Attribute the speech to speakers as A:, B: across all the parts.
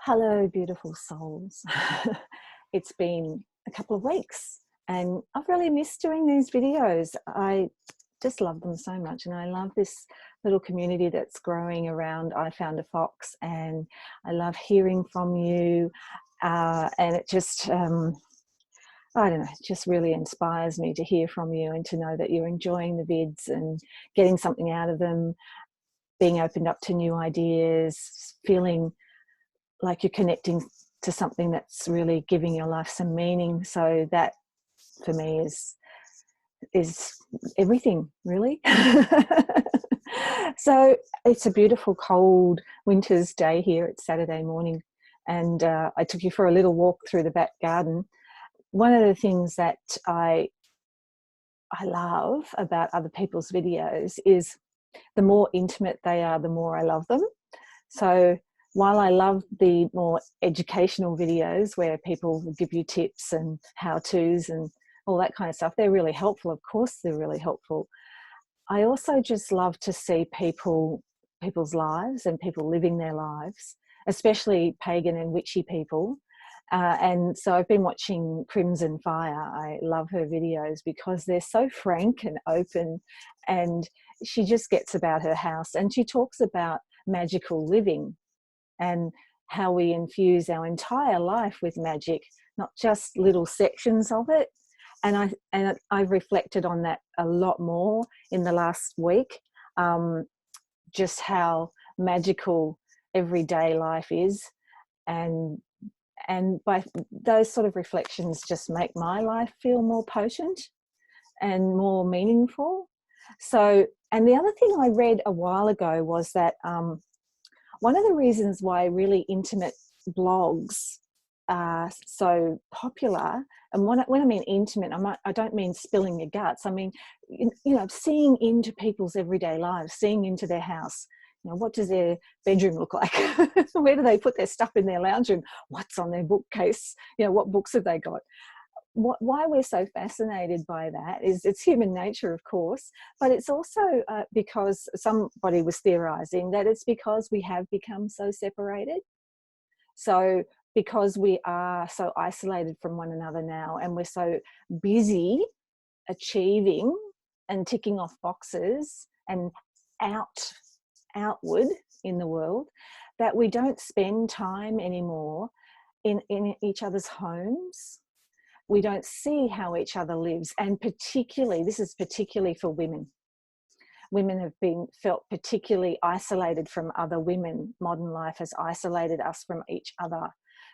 A: Hello, beautiful souls. It's been a couple of weeks and I've really missed doing these videos. I just love them so much, and I love this little community that's growing around I Found a Fox, and I love hearing from you, and it just, I don't know, it just really inspires me to hear from you and to know that you're enjoying the vids and getting something out of them, being opened up to new ideas, feeling like you're connecting to something that's really giving your life some meaning. So that for me is everything, really. So it's a beautiful cold winter's day here. It's Saturday morning, and I took you for a little walk through the back garden. One of the things that I love about other people's videos is the more intimate they are, the more I love them. So while I love the more educational videos where people will give you tips and how-tos and all that kind of stuff, they're really helpful. Of course, they're really helpful. I also just love to see people's lives and people living their lives, especially pagan and witchy people. And so I've been watching Crimson Fire. I love her videos because they're so frank and open, and she just gets about her house, and she talks about magical living and how we infuse our entire life with magic, not just little sections of it. And I've reflected on that a lot more in the last week, just how magical everyday life is, and by those sort of reflections just make my life feel more potent and more meaningful. So, and the other thing I read a while ago was that one of the reasons why really intimate blogs are so popular, and when I mean intimate, I don't mean spilling your guts. I mean, seeing into people's everyday lives, seeing into their house. What does their bedroom look like? Where do they put their stuff in their lounge room? What's on their bookcase? What books have they got? Why we're so fascinated by that is it's human nature, of course, but it's also because somebody was theorizing that it's because we have become so separated. So because we are so isolated from one another now, and we're so busy achieving and ticking off boxes and outward in the world, that we don't spend time anymore in each other's homes. We don't see how each other lives, and this is particularly for women. Women have been felt particularly isolated from other women. Modern life has isolated us from each other.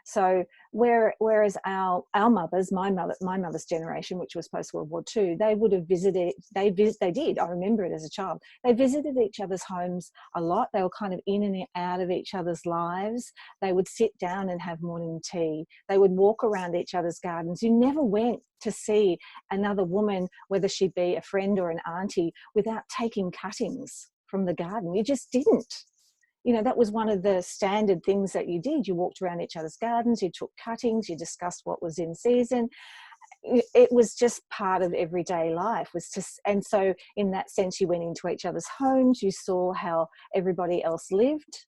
A: So whereas our mothers, my mother's generation, which was post-World War II, they would have visited, they did, I remember it as a child, they visited each other's homes a lot. They were kind of in and out of each other's lives. They would sit down and have morning tea. They would walk around each other's gardens. You never went to see another woman, whether she be a friend or an auntie, without taking cuttings from the garden. You just didn't. That was one of the standard things that you did. You walked around each other's gardens, you took cuttings, you discussed what was in season. It was just part of everyday life. And so in that sense, you went into each other's homes, you saw how everybody else lived.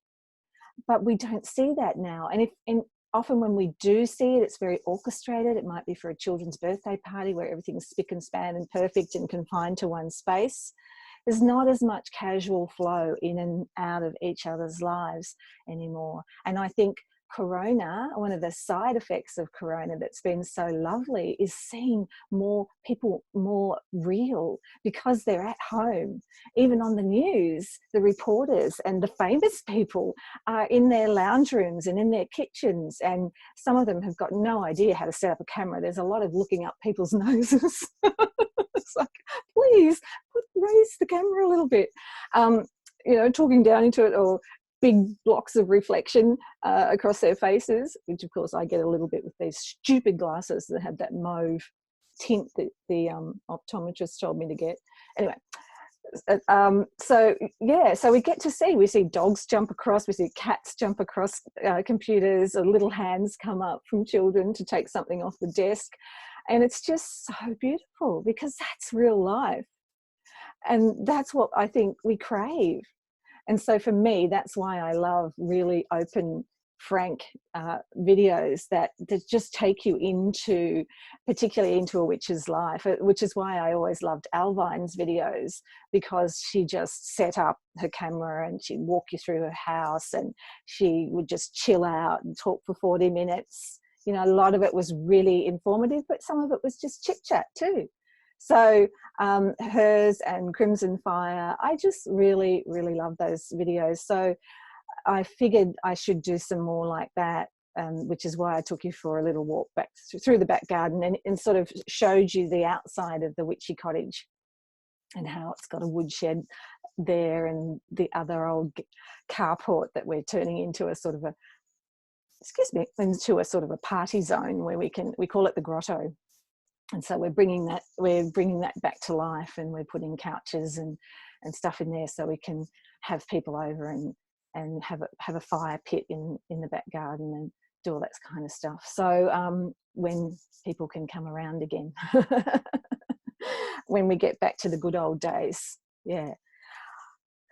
A: But we don't see that now. And often when we do see it, it's very orchestrated. It might be for a children's birthday party where everything's spick and span and perfect and confined to one space. There's not as much casual flow in and out of each other's lives anymore. And I think Corona, one of the side effects of Corona that's been so lovely, is seeing more people more real because they're at home. Even on the news, the reporters and the famous people are in their lounge rooms and in their kitchens, and some of them have got no idea how to set up a camera. There's a lot of looking up people's noses. It's like, please raise the camera a little bit, talking down into it, or big blocks of reflection across their faces, which of course I get a little bit with these stupid glasses that have that mauve tint that the optometrist told me to get. Anyway, so we see dogs jump across, we see cats jump across computers, or little hands come up from children to take something off the desk. And it's just so beautiful because that's real life. And that's what I think we crave. And so for me, that's why I love really open, frank videos that just take you into, particularly into a witch's life, which is why I always loved Alvine's videos, because she just set up her camera and she'd walk you through her house and she would just chill out and talk for 40 minutes. You know, a lot of it was really informative, but some of it was just chit chat too. So hers and Crimson Fire, I just really, really love those videos. So I figured I should do some more like that, which is why I took you for a little walk back through the back garden and sort of showed you the outside of the witchy cottage and how it's got a woodshed there and the other old carport that we're turning into a sort of a, into a sort of a party zone where we call it the grotto. And so we're bringing that back to life, and we're putting couches and stuff in there so we can have people over and have a fire pit in the back garden and do all that kind of stuff. So when people can come around again, when we get back to the good old days. Yeah.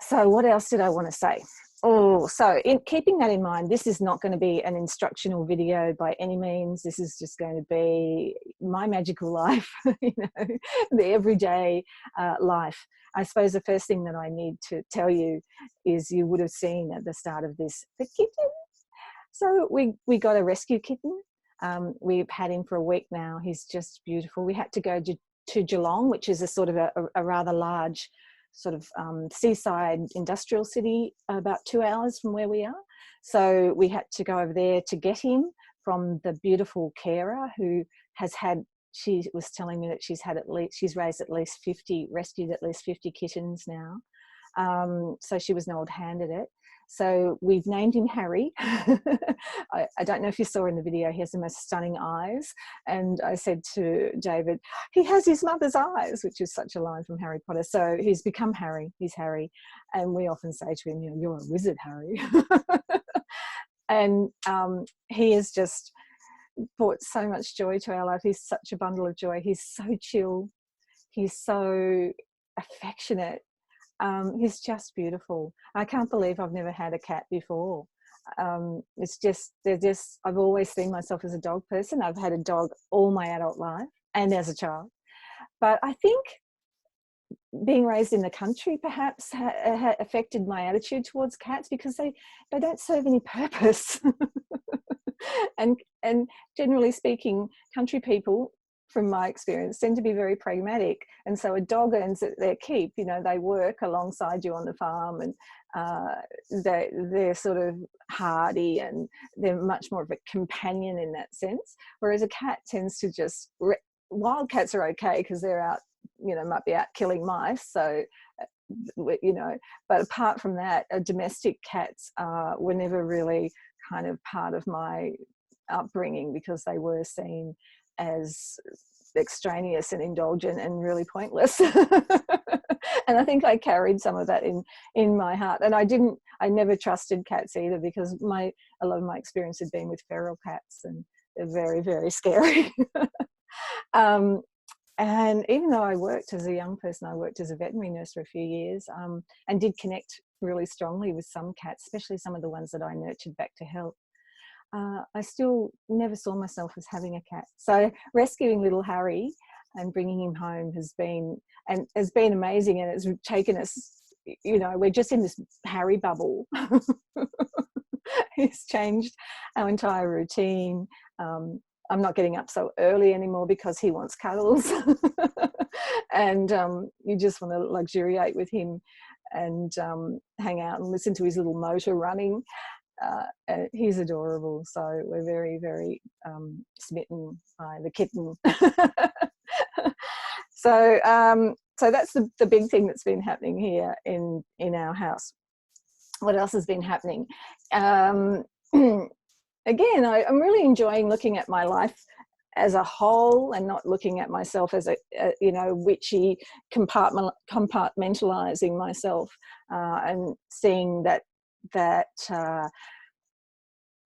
A: So what else did I want to say? Oh, so in keeping that in mind, this is not going to be an instructional video by any means. This is just going to be my magical life, you know, the everyday life. I suppose the first thing that I need to tell you is you would have seen at the start of this, the kitten. So we got a rescue kitten. We've had him for a week now. He's just beautiful. We had to go to Geelong, which is a sort of a rather large sort of seaside industrial city, about 2 hours from where we are. So we had to go over there to get him from the beautiful carer who has had, she was telling me that she's raised at least 50, rescued at least 50 kittens now. So she was an old hand at it. So we've named him Harry. I don't know if you saw in the video, he has the most stunning eyes. And I said to David, he has his mother's eyes, which is such a line from Harry Potter. So he's become Harry. He's Harry. And we often say to him, you know, you're a wizard, Harry. And he has just brought so much joy to our life. He's such a bundle of joy. He's so chill. He's so affectionate. He's just beautiful. I can't believe I've never had a cat before. It's just, I've always seen myself as a dog person. I've had a dog all my adult life and as a child. But I think being raised in the country perhaps affected my attitude towards cats, because they don't serve any purpose. and generally speaking, country people, from my experience, tend to be very pragmatic, and so a dog earns their keep. You know, they work alongside you on the farm, and they're sort of hardy, and they're much more of a companion in that sense. Whereas a cat tends to just, wild cats are okay because they're out, you know, might be out killing mice. So, you know, but apart from that, domestic cats were never really kind of part of my upbringing, because they were seen as extraneous and indulgent and really pointless. And I think I carried some of that in my heart. And I never trusted cats either, because a lot of my experience had been with feral cats, and they're very, very scary. And even though I worked as a young person, I worked as a veterinary nurse for a few years, and did connect really strongly with some cats, especially some of the ones that I nurtured back to health. I still never saw myself as having a cat. So rescuing little Harry and bringing him home has been amazing, and it's taken us, you know, we're just in this Harry bubble. It's changed our entire routine. I'm not getting up so early anymore because he wants cuddles. And you just want to luxuriate with him and hang out and listen to his little motor running. He's adorable, so we're very, very smitten by the kitten. So that's the big thing that's been happening here in our house. What else has been happening? Again, I'm really enjoying looking at my life as a whole, and not looking at myself as a you know, witchy, compartmentalizing myself, and seeing that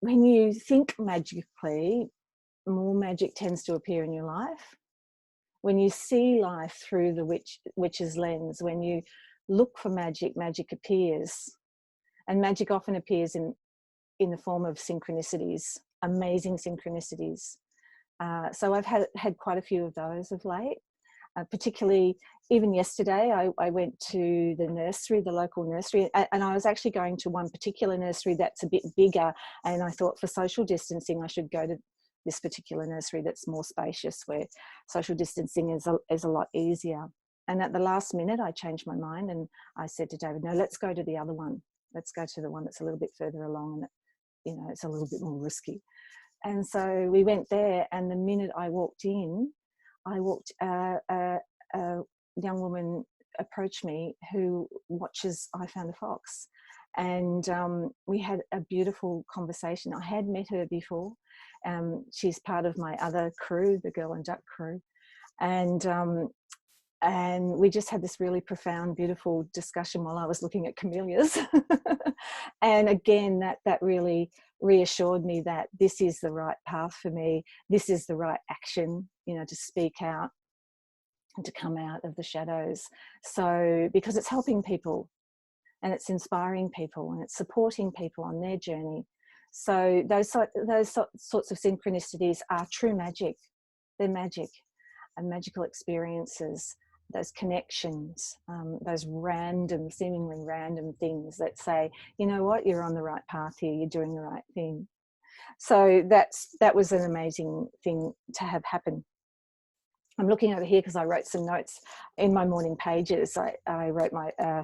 A: when you think magically, more magic tends to appear in your life. When you see life through the witch's lens, when you look for magic, magic appears. And magic often appears in the form of synchronicities, amazing synchronicities. So I've had quite a few of those of late. Particularly, even yesterday, I went to the nursery, the local nursery, and I was actually going to one particular nursery that's a bit bigger, and I thought for social distancing I should go to this particular nursery that's more spacious, where social distancing is a lot easier. And at the last minute I changed my mind and I said to David, no, let's go to the other one. Let's go to the one that's a little bit further along, and you know, it's a little bit more risky. And so we went there, and the minute I walked in, a young woman approached me who watches I Found a Fox, and we had a beautiful conversation. I had met her before. She's part of my other crew, the Girl and Duck crew, and we just had this really profound, beautiful discussion while I was looking at camellias. And again, that really reassured me that this is the right path for me. This is the right action, you know, to speak out and to come out of the shadows. So, because it's helping people and it's inspiring people and it's supporting people on their journey. So those sorts of synchronicities are true magic. They're magic and magical experiences, those connections, those random, seemingly random things that say, you know what, you're on the right path here, you're doing the right thing. So that was an amazing thing to have happen. I'm looking over here because I wrote some notes in my morning pages. I wrote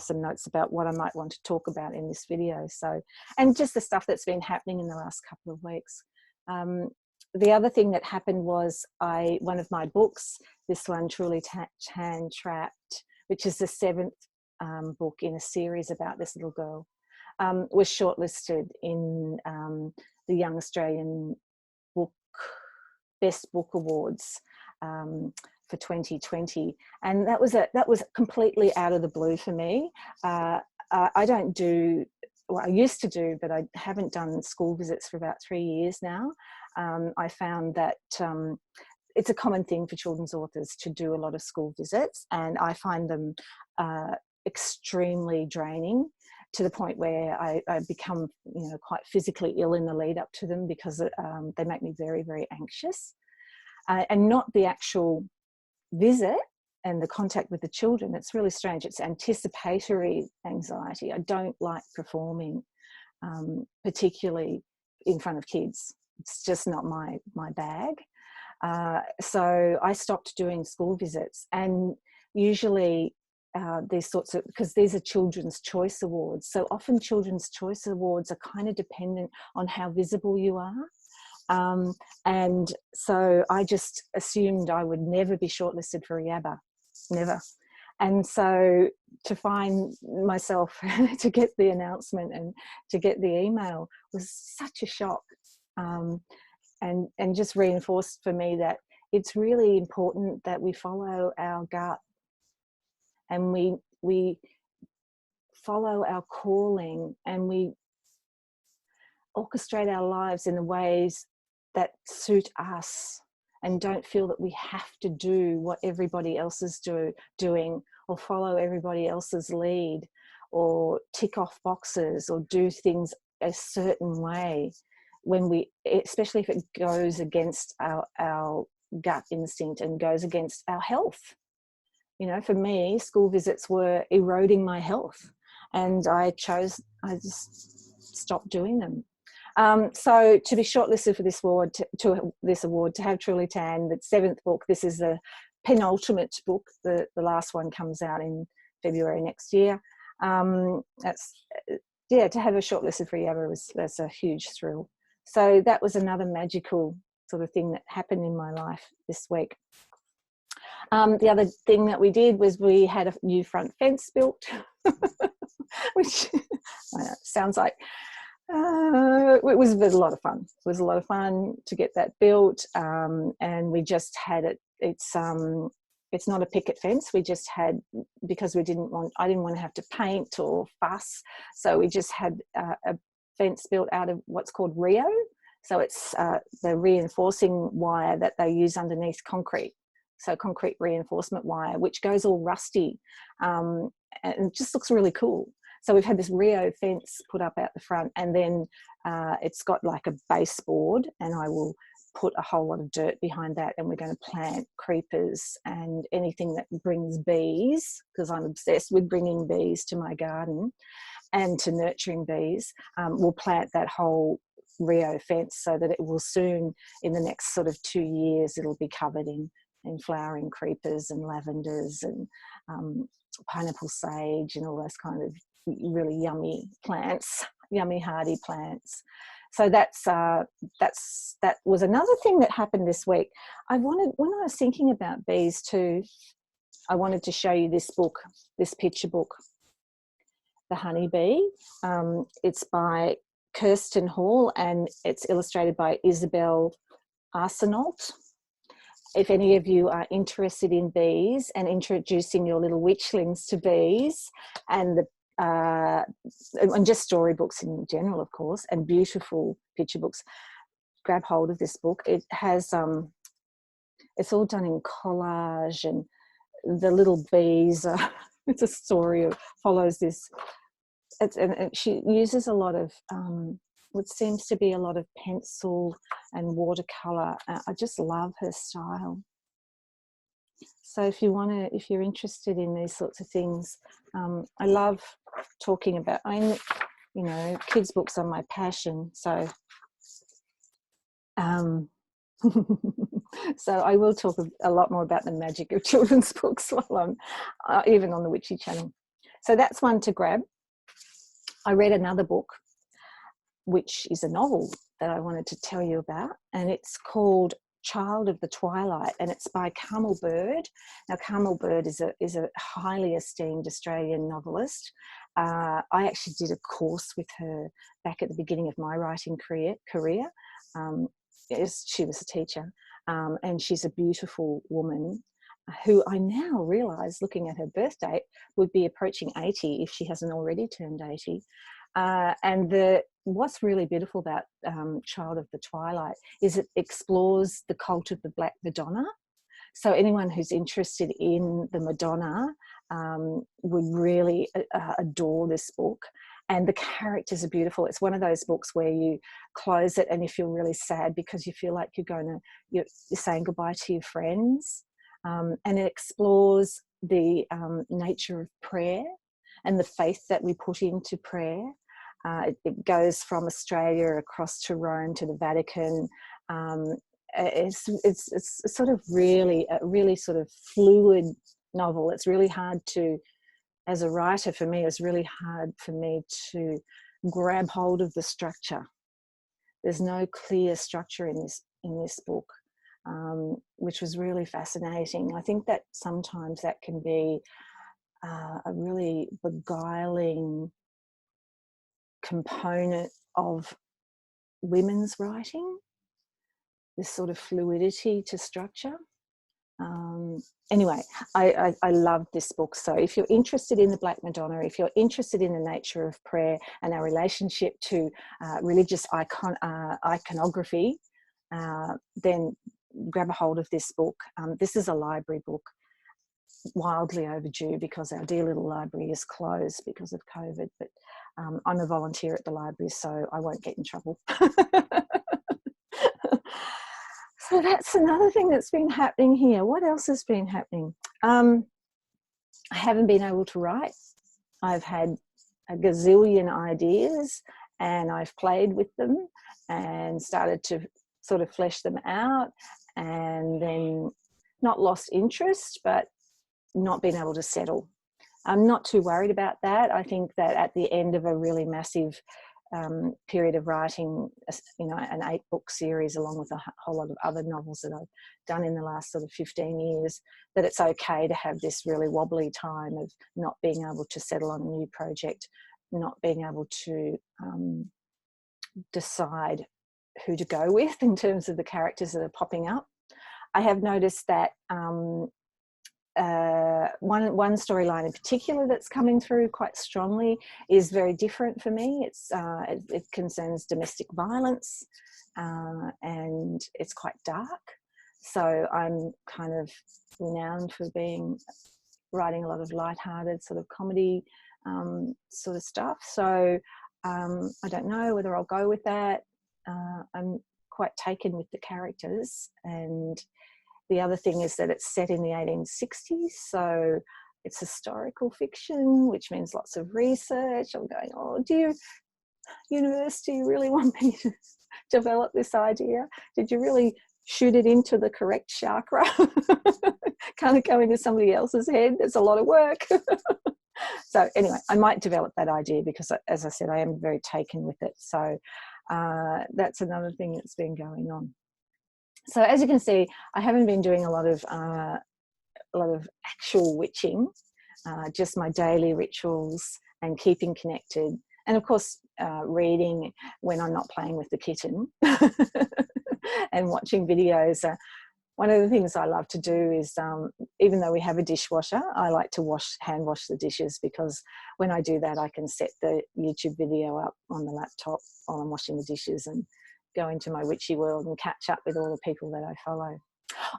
A: some notes about what I might want to talk about in this video. So, and just the stuff that's been happening in the last couple of weeks. The other thing that happened was one of my books, this one, Truly Tan Trapped, which is the 7th book in a series about this little girl, was shortlisted in the Young Australian Best Book Awards for 2020, and that was completely out of the blue for me. I don't do, well, I used to do, but I haven't done school visits for about 3 years now. I found that it's a common thing for children's authors to do a lot of school visits, and I find them extremely draining, to the point where I become, you know, quite physically ill in the lead up to them, because they make me very, very anxious. And not the actual visit and the contact with the children. It's really strange. It's anticipatory anxiety. I don't like performing, particularly in front of kids. It's just not my bag. So I stopped doing school visits, and usually these sorts of, because these are Children's Choice Awards. So often Children's Choice Awards are kind of dependent on how visible you are. And so I just assumed I would never be shortlisted for a Yabba, never. And so to find myself to get the announcement and to get the email was such a shock, and just reinforced for me that it's really important that we follow our gut, and we follow our calling, and we orchestrate our lives in the ways that suit us, and don't feel that we have to do what everybody else is doing, or follow everybody else's lead, or tick off boxes, or do things a certain way, when we, especially if it goes against our gut instinct and goes against our health. You know, for me, school visits were eroding my health, and I just stopped doing them. So to be shortlisted for this award, to have Truly Tan, the 7th book, this is the penultimate book, the last one comes out in February next year. To have a shortlisted for Yabba that's a huge thrill. So that was another magical sort of thing that happened in my life this week. The other thing that we did was we had a new front fence built, which sounds like, it was a lot of fun. It was a lot of fun to get that built, and we just had it. It's not a picket fence. We just had, because I didn't want to have to paint or fuss, so we just had a fence built out of what's called Rio. So it's the reinforcing wire that they use underneath concrete. So concrete reinforcement wire, which goes all rusty, and it just looks really cool. So we've had this Rio fence put up out the front, and then it's got like a baseboard, and I will put a whole lot of dirt behind that, and we're going to plant creepers and anything that brings bees, because I'm obsessed with bringing bees to my garden and to nurturing bees. We'll plant that whole Rio fence so that it will soon, in the next sort of 2 years, it'll be covered in flowering creepers and lavenders and pineapple sage and all those kind of really yummy plants, yummy hardy plants. So that was another thing that happened this week. When I was thinking about bees too, I wanted to show you this book, this picture book, The Honeybee. It's by Kirsten Hall, and it's illustrated by Isabelle Arsenault. If any of you are interested in bees and introducing your little witchlings to bees, and just storybooks in general, of course, and beautiful picture books, grab hold of this book. It has it's all done in collage, and the little bees it's a story of, follows this, and she uses a lot of what seems to be a lot of pencil and watercolor. I just love her style. So if you're interested in these sorts of things, I love talking about, kids' books are my passion. So, so I will talk a lot more about the magic of children's books while I'm even on the Witchy channel. So that's one to grab. I read another book, which is a novel that I wanted to tell you about, and it's called Child of the Twilight, and it's by Carmel. Now, Carmel is a highly esteemed Australian novelist. I actually did a course with her back at the beginning of my writing career. She was a teacher, and she's a beautiful woman who I now realise, looking at her birth date, would be approaching 80 if she hasn't already turned 80. And what's really beautiful about Child of the Twilight is it explores the cult of the Black Madonna. So anyone who's interested in the Madonna would really adore this book. And the characters are beautiful. It's one of those books where you close it and you feel really sad because you feel like you're saying goodbye to your friends. And it explores the nature of prayer and the faith that we put into prayer. It goes from Australia across to Rome to the Vatican. It's sort of really sort of fluid novel. It's really hard to, as a writer for me, it's really hard for me to grab hold of the structure. There's no clear structure in this book, which was really fascinating. I think that sometimes that can be a really beguiling component of women's writing, this sort of fluidity to structure. Anyway, I love this book. So if you're interested in the Black Madonna, if you're interested in the nature of prayer and our relationship to religious iconography, then grab a hold of this book. This is a library book, wildly overdue because our dear little library is closed because of COVID, but I'm a volunteer at the library, so I won't get in trouble. So that's another thing that's been happening here. What else has been happening? I haven't been able to write. I've had a gazillion ideas and I've played with them and started to sort of flesh them out, and then not lost interest, but not been able to settle. I'm not too worried about that. I think that at the end of a really massive period of writing, an 8-book series along with a whole lot of other novels that I've done in the last sort of 15 years, that it's okay to have this really wobbly time of not being able to settle on a new project, not being able to decide who to go with in terms of the characters that are popping up. I have noticed that one storyline in particular that's coming through quite strongly is very different for me. It concerns domestic violence, and it's quite dark. So I'm kind of renowned for writing a lot of lighthearted sort of comedy sort of stuff. So I don't know whether I'll go with that. I'm quite taken with the characters, and the other thing is that it's set in the 1860s, so it's historical fiction, which means lots of research. I'm going, oh dear, universe, do you really want me to develop this idea? Did you really shoot it into the correct chakra? Can't it go into somebody else's head? There's a lot of work. So anyway, I might develop that idea because, as I said, I am very taken with it. So that's another thing that's been going on. So as you can see, I haven't been doing a lot of actual witching, just my daily rituals and keeping connected. And of course, reading when I'm not playing with the kitten and watching videos. One of the things I love to do is, even though we have a dishwasher, I like to hand wash the dishes, because when I do that, I can set the YouTube video up on the laptop while I'm washing the dishes and go into my witchy world and catch up with all the people that I follow.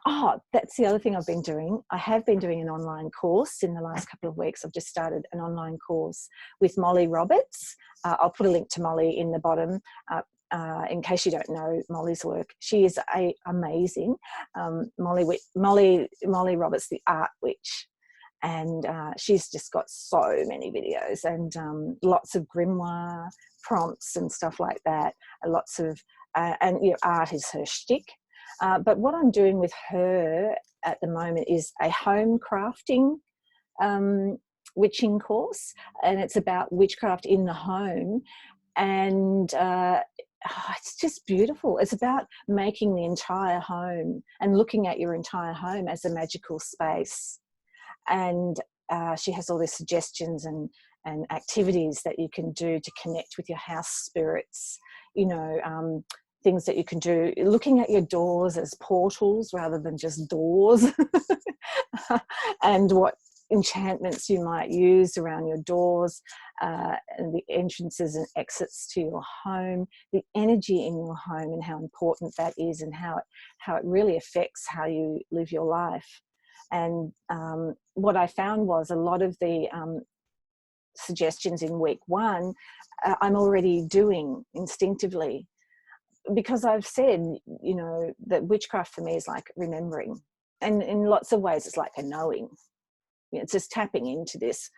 A: Oh, that's the other thing I've been doing. I have been doing an online course in the last couple of weeks. I've just started an online course with Molly Roberts. I'll put a link to Molly in the bottom in case you don't know Molly's work. She is amazing. Molly Roberts, the art witch. And she's just got so many videos and lots of grimoire prompts and stuff like that. Lots of, and art is her shtick. But what I'm doing with her at the moment is a home crafting witching course, and it's about witchcraft in the home. And it's just beautiful. It's about making the entire home and looking at your entire home as a magical space. And she has all these suggestions and activities that you can do to connect with your house spirits, things that you can do, looking at your doors as portals rather than just doors, and what enchantments you might use around your doors, and the entrances and exits to your home, the energy in your home and how important that is, and how it really affects how you live your life. And what I found was a lot of the suggestions in week 1 I'm already doing instinctively, because I've said, that witchcraft for me is like remembering. And in lots of ways, it's like a knowing. It's just tapping into this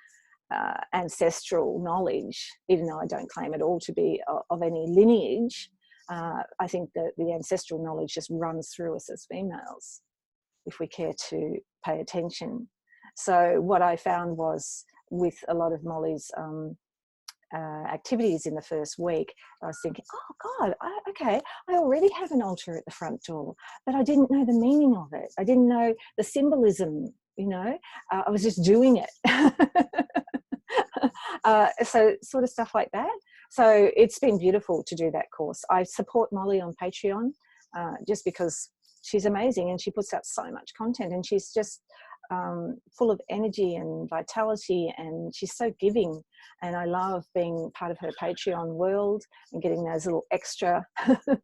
A: ancestral knowledge, even though I don't claim at all to be of any lineage. I think that the ancestral knowledge just runs through us as females, if we care to pay attention. So what I found was, with a lot of Molly's activities in the first week, I was thinking, oh God, okay, I already have an altar at the front door, but I didn't know the meaning of it. I didn't know the symbolism, I was just doing it. So sort of stuff like that. So it's been beautiful to do that course. I support Molly on Patreon just because she's amazing, and she puts out so much content, and she's just full of energy and vitality, and she's so giving. And I love being part of her Patreon world and getting those little extra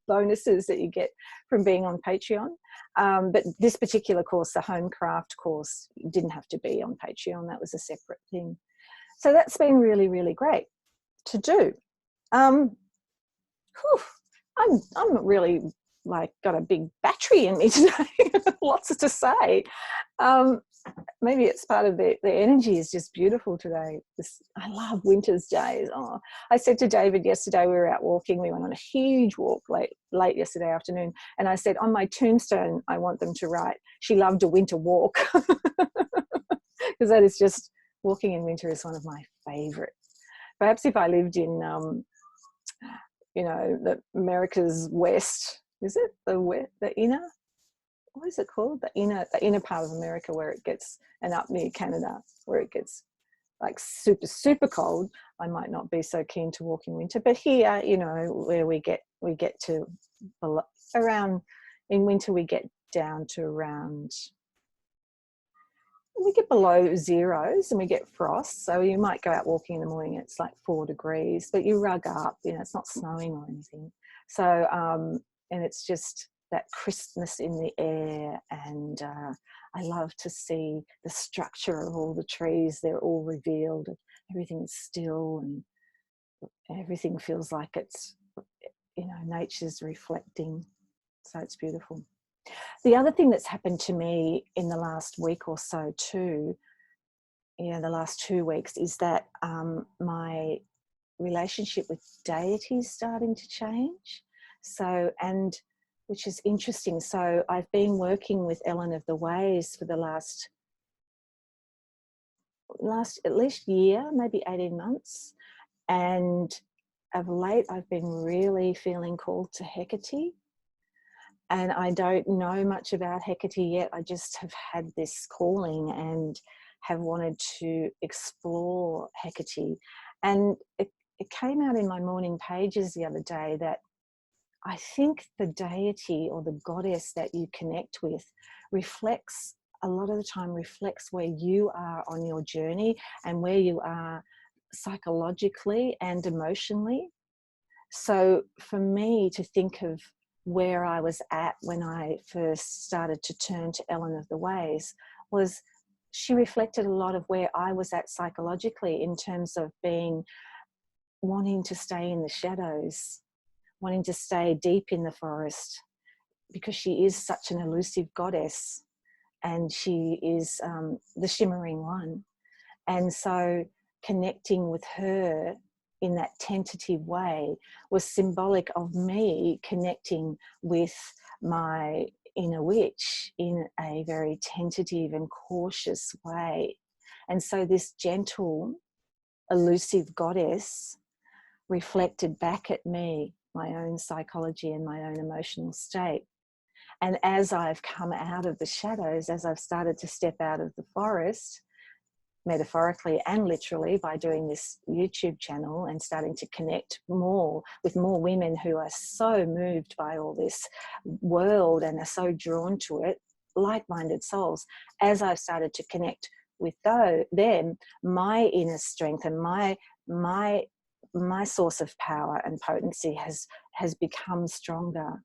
A: bonuses that you get from being on Patreon. But this particular course, the home craft course, didn't have to be on Patreon. That was a separate thing. So that's been really, really great to do. I'm really got a big battery in me today. Lots to say. Maybe it's part of the energy is just beautiful today. I love winter's days. Oh, I said to David yesterday, we were out walking. We went on a huge walk late yesterday afternoon. And I said, on my tombstone, I want them to write, she loved a winter walk. Because that is just, walking in winter is one of my favourites. Perhaps if I lived in, the America's West, is it the inner? What is it called? The inner part of America, where it gets, and up near Canada, where it gets like super, super cold, I might not be so keen to walk in winter. But here, where we get to around, in winter we get down to around, we get below zeros and we get frost. So you might go out walking in the morning, it's like 4 degrees, but you rug up, it's not snowing or anything. So, and it's just that crispness in the air. And I love to see the structure of all the trees. They're all revealed. everything is still and everything feels like it's, nature's reflecting. So it's beautiful. The other thing that's happened to me in the last week or so too, the last 2 weeks, is that my relationship with deity is starting to change. So, and which is interesting. So I've been working with Ellen of the Ways for the last at least year, maybe 18 months. And of late, I've been really feeling called to Hecate. And I don't know much about Hecate yet. I just have had this calling and have wanted to explore Hecate. And it came out in my morning pages the other day that I think the deity or the goddess that you connect with reflects, a lot of the time, reflects where you are on your journey and where you are psychologically and emotionally. So for me to think of where I was at when I first started to turn to Ellen of the Ways was she reflected a lot of where I was at psychologically in terms of wanting to stay in the shadows, wanting to stay deep in the forest, because she is such an elusive goddess and she is the shimmering one. And so connecting with her in that tentative way was symbolic of me connecting with my inner witch in a very tentative and cautious way. And so this gentle, elusive goddess reflected back at me my own psychology and my own emotional state. And as I've come out of the shadows, as I've started to step out of the forest, metaphorically and literally, by doing this YouTube channel and starting to connect more with more women who are so moved by all this world and are so drawn to it, like-minded souls, as I've started to connect with them, my inner strength and my source of power and potency has become stronger.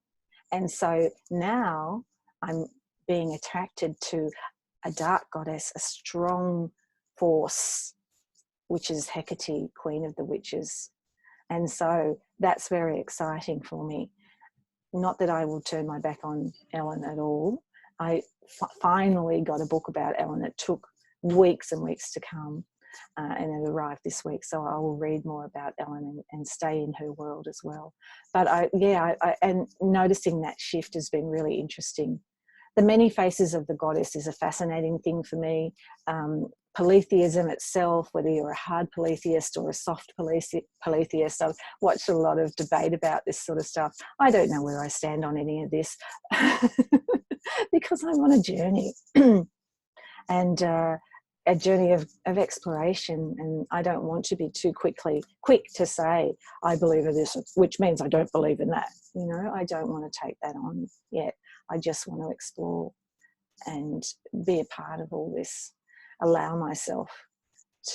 A: And so now I'm being attracted to a dark goddess, a strong force, which is Hecate, Queen of the Witches. And so that's very exciting for me. Not that I will turn my back on Ellen at all. I finally got a book about Ellen. It took weeks and weeks to come, and it arrived this week. So I will read more about Ellen and stay in her world as well. But and noticing that shift has been really interesting. The many faces of the goddess is a fascinating thing for me. Polytheism itself, whether you're a hard polytheist or a soft polytheist, I've watched a lot of debate about this sort of stuff. I don't know where I stand on any of this because I'm on a journey and a journey of exploration, and I don't want to be too quick to say I believe in this, which means I don't believe in that. I don't want to take that on yet. I just want to explore and be a part of all this, allow myself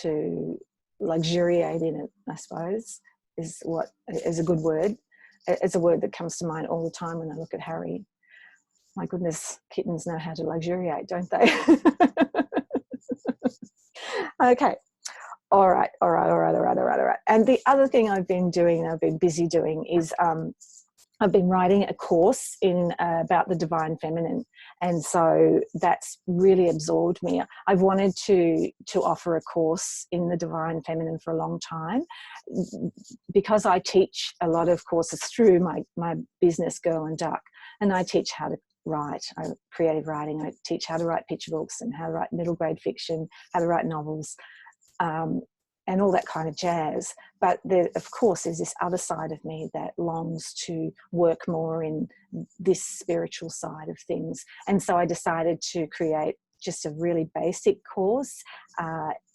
A: to luxuriate in it, I suppose, is a good word. It's a word that comes to mind all the time when I look at Harry. My goodness, kittens know how to luxuriate, don't they? Okay. All right. And the other thing I've been doing, I've been busy doing, is I've been writing a course about the divine feminine, and so that's really absorbed me. I've wanted to offer a course in the divine feminine for a long time, because I teach a lot of courses through my business, Girl and Duck, and I teach how to write, creative writing. I teach how to write picture books and how to write middle grade fiction, how to write novels. And all that kind of jazz. But there, of course, is this other side of me that longs to work more in this spiritual side of things. And so I decided to create just a really basic course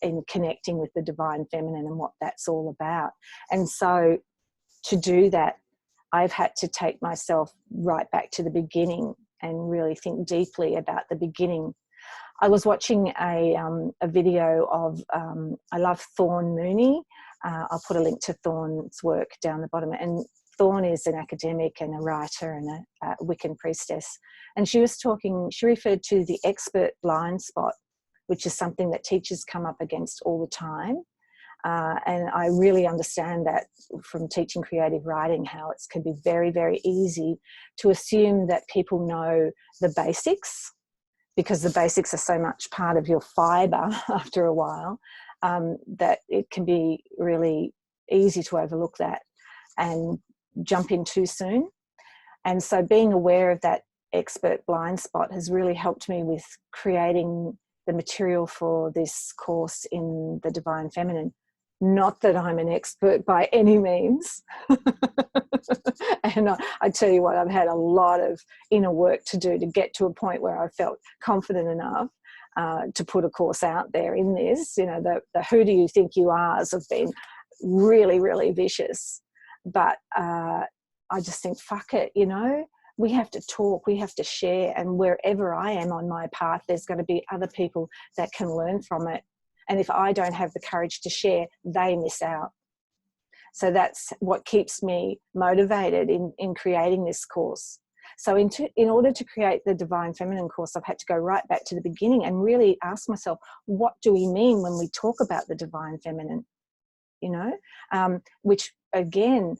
A: in connecting with the divine feminine and what that's all about. And so to do that, I've had to take myself right back to the beginning and really think deeply about the beginning. I was watching a video of, I love Thorn Mooney. I'll put a link to Thorn's work down the bottom. And Thorn is an academic and a writer and a Wiccan priestess. And she referred to the expert blind spot, which is something that teachers come up against all the time. And I really understand that from teaching creative writing, how it can be very, very easy to assume that people know the basics, because the basics are so much part of your fibre after a while, that it can be really easy to overlook that and jump in too soon. And so being aware of that expert blind spot has really helped me with creating the material for this course in the Divine Feminine. Not that I'm an expert by any means. And I tell you what, I've had a lot of inner work to do to get to a point where I felt confident enough to put a course out there in this. You know, the who do you think you are's have been really, really vicious. But I just think, fuck it, you know, we have to talk, we have to share, and wherever I am on my path, there's going to be other people that can learn from it. And if I don't have the courage to share, they miss out. So that's what keeps me motivated in creating this course. So in order to create the Divine Feminine course, I've had to go right back to the beginning and really ask myself, what do we mean when we talk about the Divine Feminine? You know, which again,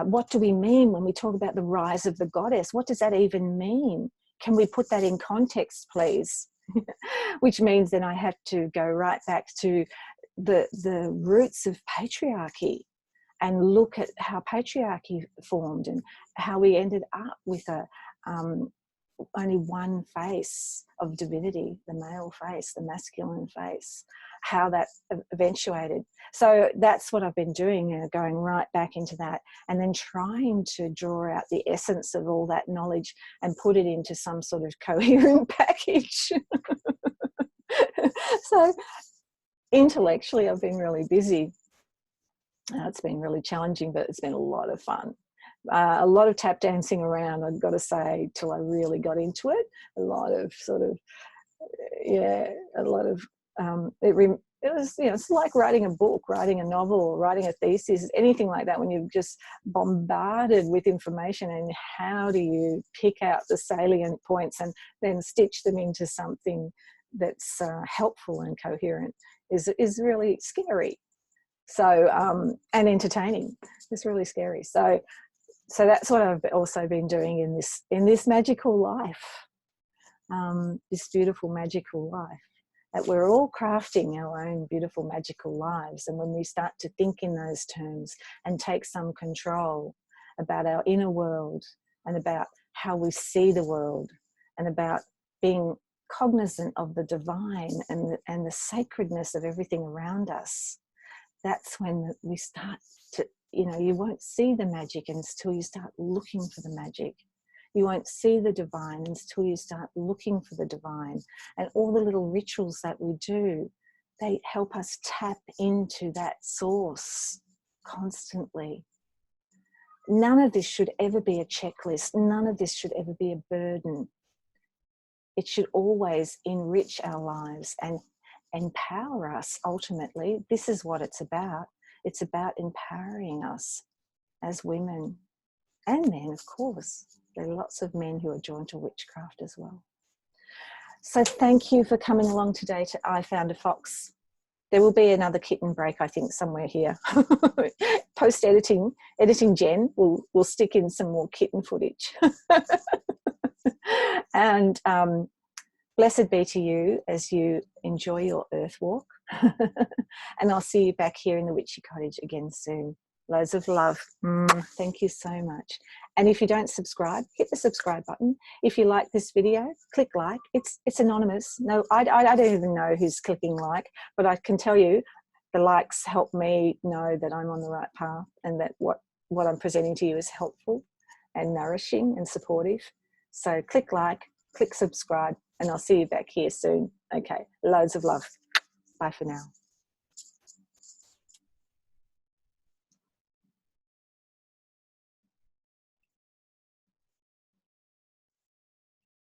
A: what do we mean when we talk about the rise of the goddess? What does that even mean? Can we put that in context, please? Which means then I have to go right back to the roots of patriarchy and look at how patriarchy formed and how we ended up with only one face of divinity, the male face, the masculine face, how that eventuated. So that's what I've been doing, going right back into that, and then trying to draw out the essence of all that knowledge and put it into some sort of coherent package. So intellectually, I've been really busy. It's been really challenging, but it's been a lot of fun. A lot of tap dancing around, I've got to say, till I really got into it. A lot of sort of, yeah, a lot of, it was, you know, it's like writing a book, writing a novel, or writing a thesis, anything like that, when you're just bombarded with information, and how do you pick out the salient points and then stitch them into something that's helpful and coherent is really scary. So, and entertaining. It's really scary. So that's what I've also been doing in this magical life, this beautiful magical life, that we're all crafting our own beautiful magical lives. And when we start to think in those terms and take some control about our inner world and about how we see the world and about being cognizant of the divine and the sacredness of everything around us, that's when we start to, you know, you won't see the magic until you start looking for the magic. You won't see the divine until you start looking for the divine. And all the little rituals that we do, they help us tap into that source constantly. None of this should ever be a checklist. None of this should ever be a burden. It should always enrich our lives and empower us. Ultimately, this is what it's about. It's about empowering us as women and men, of course. There are lots of men who are drawn to witchcraft as well. So thank you for coming along today to I Found a Fox. There will be another kitten break, I think, somewhere here. Post-editing, editing Jen will stick in some more kitten footage. And blessed be to you as you enjoy your earth walk. And I'll see you back here in the Witchy Cottage again soon. Loads of love. Thank you so much. And if you don't subscribe, hit the subscribe button. If you like this video, click like. It's anonymous. No, I don't even know who's clicking like, but I can tell you the likes help me know that I'm on the right path and that what I'm presenting to you is helpful and nourishing and supportive. So click like, click subscribe, and I'll see you back here soon. Okay, loads of love. Bye for now.